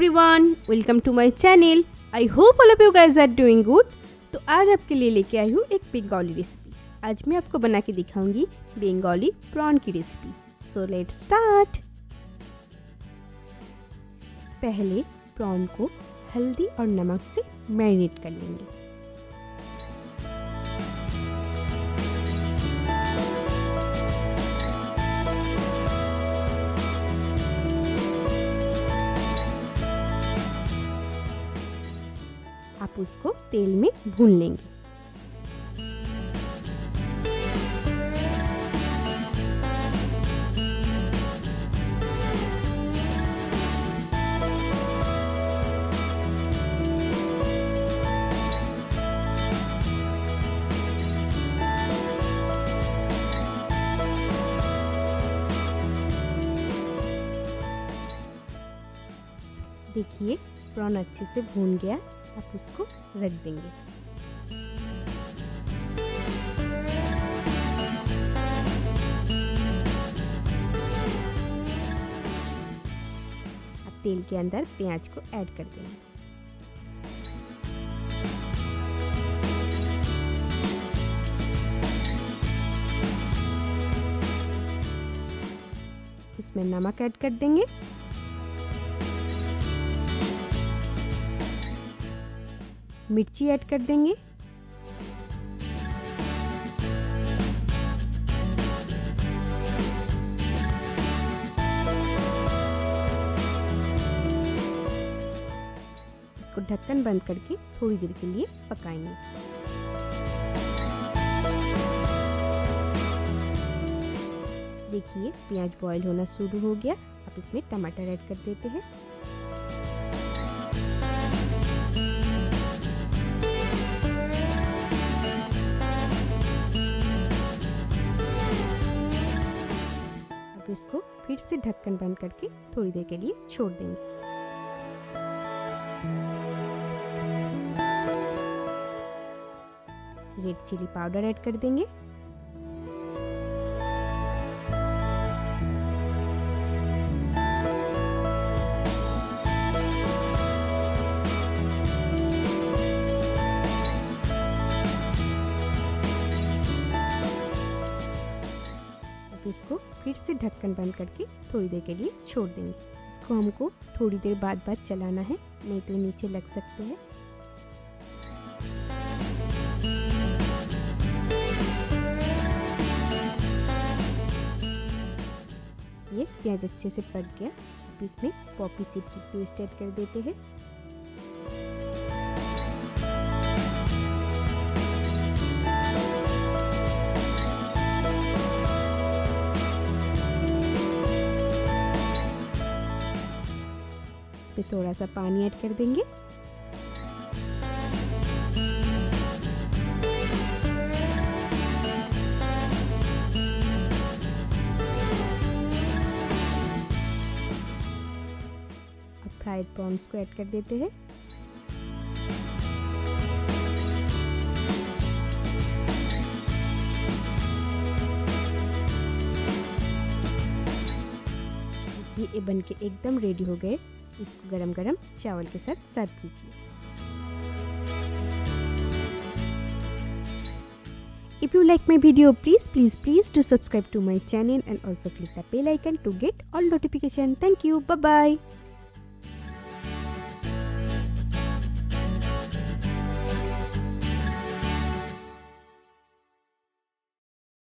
Everyone, welcome to my channel. I hope all of you guys are doing good. तो आज आपके लिए लेके आई हूँ एक बंगाली रेसिपी। आज मैं आपको बना के दिखाऊंगी बंगाली प्रॉन की रेसिपी। So let's start. पहले प्रॉन को हल्दी और नमक से मैरिनेट कर लेंगे। आप उसको तेल में भून लेंगे। देखिए प्रॉन अच्छे से भून गया। आप उसको रख देंगे। अब तेल के अंदर प्याज को ऐड कर देंगे। उसमें नमक ऐड कर देंगे। मिर्ची ऐड कर देंगे। इसको ढक्कन बंद करके थोड़ी देर के लिए पकाएंगे। देखिए प्याज बॉईल होना शुरू हो गया। अब इसमें टमाटर ऐड कर देते हैं। इसको फिर से ढक्कन बंद करके थोड़ी देर के लिए छोड़ देंगे। रेड चिली पाउडर ऐड कर देंगे। इसको फिर से ढक्कन बंद करके थोड़ी देर के लिए छोड़ देंगे। इसको हमको थोड़ी देर बाद चलाना है, नहीं तो नीचे लग सकते हैं। ये प्याज अच्छे से पक गया। अब इसमें पॉपी सीड की पेस्ट ऐड कर देते हैं। पे थोड़ा सा पानी ऐड कर देंगे। अब फ्राइड प्रॉन्स को ऐड कर देते हैं। ये बन के एकदम रेडी हो गए। इसको गरम गरम चावल के साथ सर्व कीजिए। If you like my video, please do subscribe to my channel and also click the bell icon to get all notification. Thank you. Bye bye.